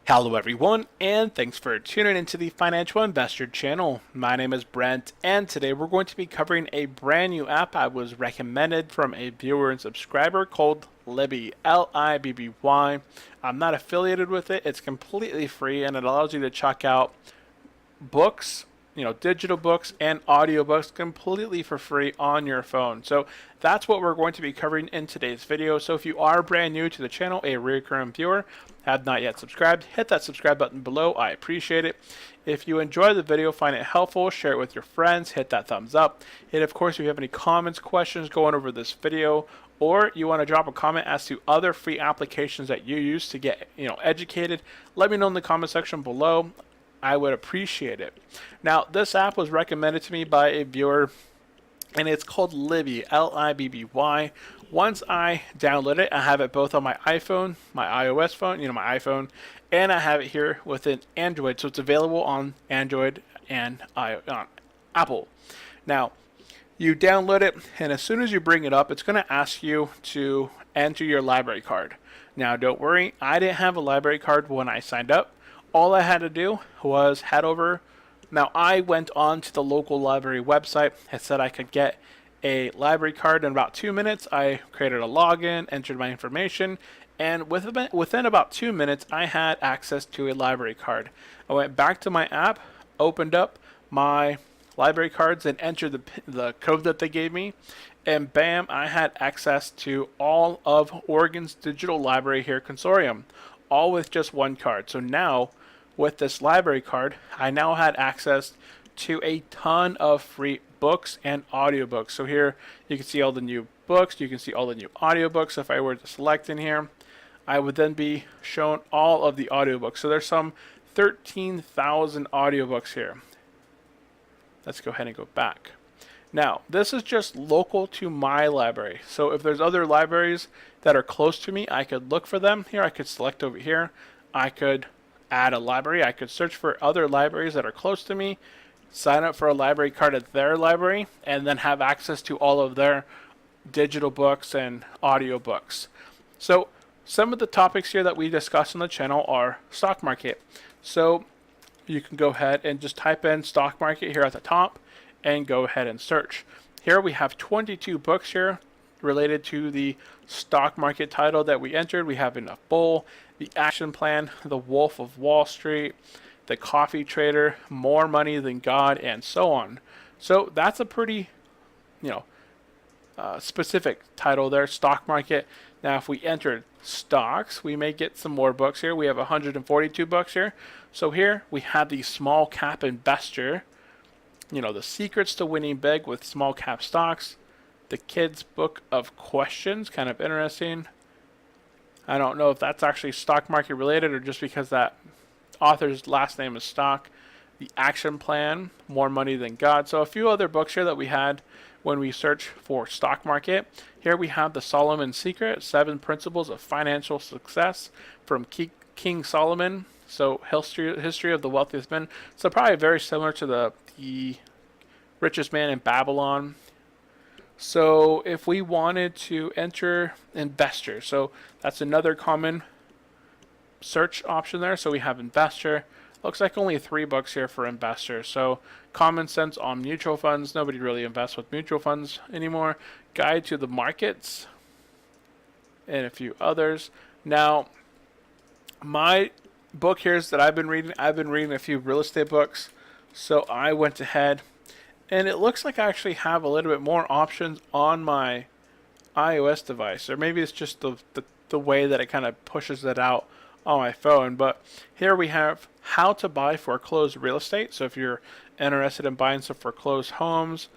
Hello everyone, and thanks for tuning into the Financial Investor channel. My name is Brent, and today we're going to be covering a brand new app I was recommended from a viewer and subscriber called Libby, Libby. I'm not affiliated with it. It's completely free, and it allows you to check out books, digital books and audiobooks completely for free on your phone. So that's what we're going to be covering in today's video. So if you are brand new to the channel, a recurring viewer, have not yet subscribed, hit that subscribe button below. I appreciate it. If you enjoy the video, find it helpful, share it with your friends, hit that thumbs up. And of course, if you have any comments, questions going over this video, or you want to drop a comment as to other free applications that you use to get educated, let me know in the comment section below. I would appreciate it. Now, this app was recommended to me by a viewer, and it's called Libby, Libby. Once I download it, I have it both on my iPhone, my iOS phone, my iPhone, and I have it here within Android, so it's available on Android and on Apple. Now, you download it, and as soon as you bring it up, it's going to ask you to enter your library card. Now, don't worry, I didn't have a library card when I signed up. All I had to do was head over. Now, I went on to the local library website. It said I could get a library card in about 2 minutes. I created a login, entered my information, and within about 2 minutes, I had access to a library card. I went back to my app, opened up my library cards, and entered the code that they gave me, and bam, I had access to all of Oregon's digital library here consortium, all with just one card. So now, with this library card, I now had access to a ton of free books and audiobooks. So here you can see all the new books, you can see all the new audiobooks. If I were to select in here, I would then be shown all of the audiobooks. So there's some 13,000 audiobooks here. Let's go ahead and go back. Now, this is just local to my library. So if there's other libraries that are close to me, I could look for them. Here I could select over here. I could add a library. I could search for other libraries that are close to me, sign up for a library card at their library, and then have access to all of their digital books and audio books. So some of the topics here that we discuss on the channel are stock market. So you can go ahead and just type in stock market here at the top and go ahead and search. Here we have 22 books here related to the stock market title that we entered. We have Enough Bull, The Action Plan, The Wolf of Wall Street, The Coffee Trader, More Money Than God, and so on. So that's a pretty, specific title there, stock market. Now, if we entered stocks, we may get some more books here. We have 142 books here. So here we have the Small Cap Investor, the secrets to winning big with small cap stocks. The Kid's Book of Questions, kind of interesting. I don't know if that's actually stock market related or just because that author's last name is Stock. The Action Plan, More Money Than God. So a few other books here that we had when we search for stock market. Here we have The Solomon Secret, 7 Principles of Financial Success from King Solomon. So history of the wealthiest men. So probably very similar to the richest man in Babylon. So if we wanted to enter investor, so that's another common search option there. So we have investor. Looks like only 3 books here for investor. So common sense on mutual funds. Nobody really invests with mutual funds anymore. Guide to the markets and a few others. Now, my book here is that I've been reading a few real estate books. So I went ahead, and it looks like I actually have a little bit more options on my iOS device, or maybe it's just the way that it kind of pushes it out on my phone. But here we have how to buy foreclosed real estate. So if you're interested in buying some foreclosed homes,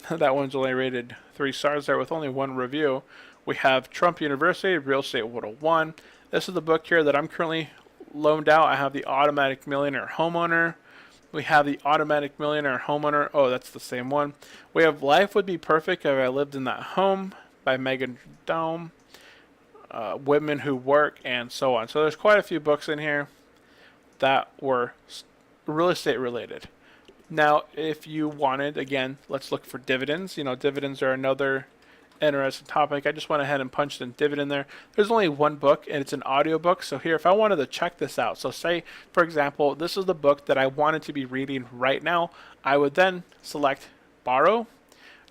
that one's only rated 3 stars there with only 1 review. We have Trump University, Real Estate 101. This is the book here that I'm currently loaned out. I have the Automatic Millionaire Homeowner. We have the Automatic Millionaire Homeowner. Oh, that's the same one. We have Life Would Be Perfect If I Lived in That Home by Megan Dome. Women Who Work, and so on. So there's quite a few books in here that were real estate related. Now, if you wanted, again, let's look for dividends. Dividends are another interesting topic, I just went ahead and punched in dividend there. There's only one book, and it's an audiobook. So here, if I wanted to check this out, so say, for example, this is the book that I wanted to be reading right now, I would then select borrow.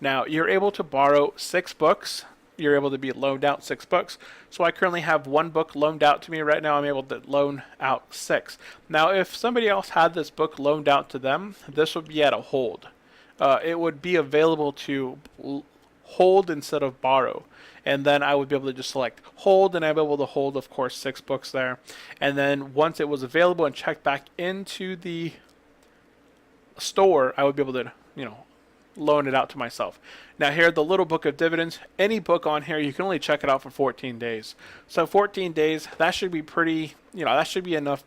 Now, you're able to borrow 6 books. You're able to be loaned out 6 books. So I currently have 1 book loaned out to me right now. I'm able to loan out 6. Now, if somebody else had this book loaned out to them, this would be at a hold. It would be available to hold instead of borrow. And then I would be able to just select hold, and I'd be able to hold, of course, 6 books there. And then once it was available and checked back into the store, I would be able to, loan it out to myself. Now here, the little book of dividends, any book on here, you can only check it out for 14 days. So 14 days, that should be pretty, that should be enough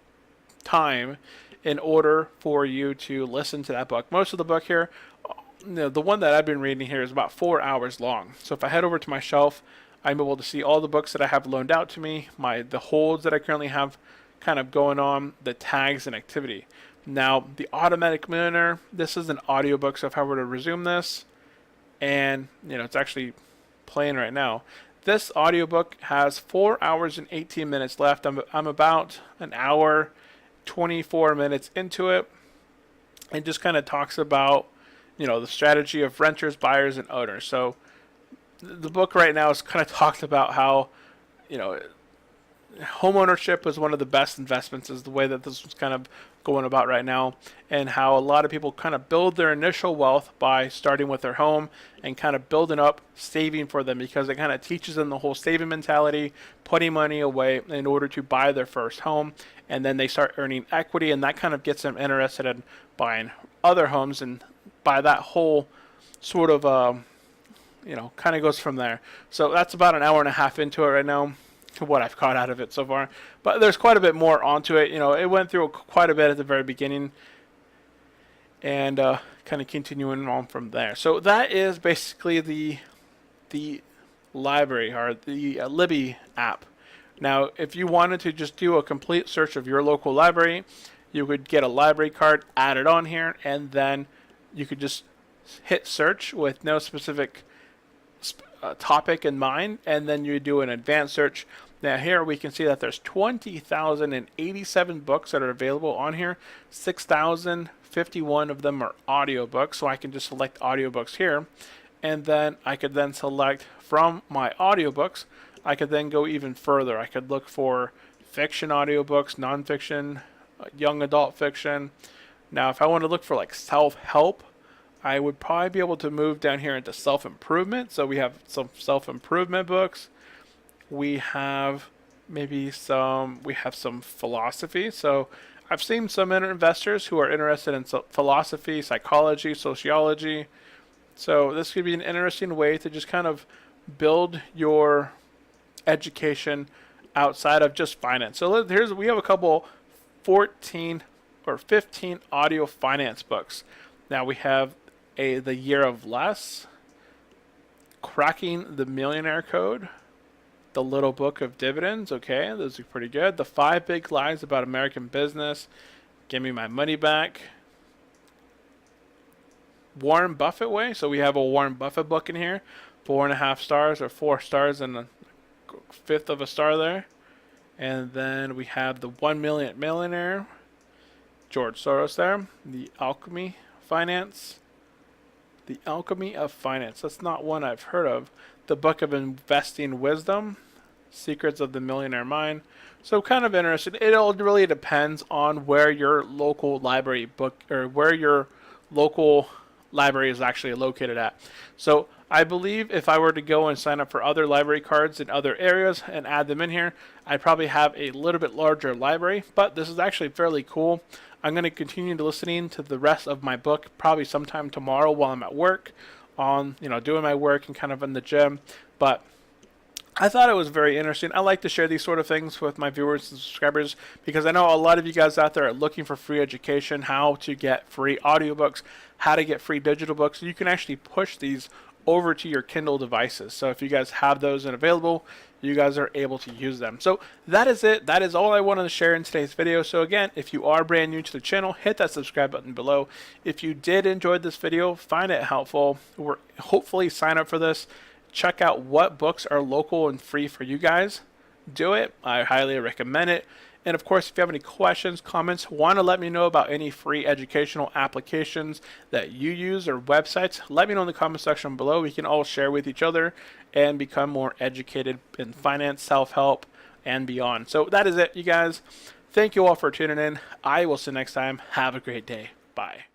time in order for you to listen to that book. Most of the book here, the one that I've been reading here is about 4 hours long. So if I head over to my shelf, I'm able to see all the books that I have loaned out to me, the holds that I currently have kind of going on, the tags and activity. Now, the Automatic Millionaire, this is an audiobook, so if I were to resume this, and, it's actually playing right now, this audiobook has 4 hours and 18 minutes left. I'm about an hour, 24 minutes into it, and just kind of talks about, the strategy of renters, buyers, and owners. So the book right now is kind of talked about how, home ownership is one of the best investments, is the way that this is kind of going about right now, and how a lot of people kind of build their initial wealth by starting with their home and kind of building up saving for them, because it kind of teaches them the whole saving mentality, putting money away in order to buy their first home, and then they start earning equity, and that kind of gets them interested in buying other homes, and by that whole sort of kind of goes from there. So that's about an hour and a half into it right now, what I've caught out of it so far. But there's quite a bit more onto it. It went through quite a bit at the very beginning, and kind of continuing on from there. So that is basically the library, or the Libby app. Now, if you wanted to just do a complete search of your local library, you would get a library card added on here, and then you could just hit search with no specific topic in mind, and then you do an advanced search. Now here we can see that there's 20,087 books that are available on here. 6,051 of them are audiobooks, so I can just select audiobooks here, and then I could then select from my audiobooks. I could then go even further. I could look for fiction audiobooks, nonfiction, young adult fiction. Now if I want to look for like self-help, I would probably be able to move down here into self-improvement. So we have some self-improvement books. We have some philosophy. So I've seen some investors who are interested in philosophy, psychology, sociology. So this could be an interesting way to just kind of build your education outside of just finance. So we have a couple 14 or 15 audio finance books. Now we have The Year of Less, Cracking the Millionaire Code, The Little Book of Dividends. Okay, those are pretty good. The 5 Big Lies About American Business, Give Me My Money Back, Warren Buffett Way. So we have a Warren Buffett book in here, 4.5 stars, or 4 stars and a fifth of a star there. And then we have the 1 Million Millionaire, George Soros there. The Alchemy of Finance. That's not one I've heard of. The Book of Investing Wisdom, Secrets of the Millionaire Mind. So kind of interesting. It all really depends on where your local library book, or where your local library is actually located at. So I believe if I were to go and sign up for other library cards in other areas and add them in here, I'd probably have a little bit larger library, but this is actually fairly cool. I'm going to continue to listening to the rest of my book probably sometime tomorrow while I'm at work, doing my work and kind of in the gym. But I thought it was very interesting. I like to share these sort of things with my viewers and subscribers, because I know a lot of you guys out there are looking for free education, how to get free audiobooks, how to get free digital books. You can actually push these over to your Kindle devices. So if you guys have those available, you guys are able to use them. So that is it. That is all I wanted to share in today's video. So again, if you are brand new to the channel, hit that subscribe button below. If you did enjoy this video, find it helpful, or hopefully sign up for this. check out what books are local and free for you guys. Do it. I highly recommend it. And of course, if you have any questions, comments, want to let me know about any free educational applications that you use or websites, let me know in the comment section below. We can all share with each other and become more educated in finance, self-help, and beyond. So that is it, you guys. Thank you all for tuning in. I will see you next time. Have a great day. Bye.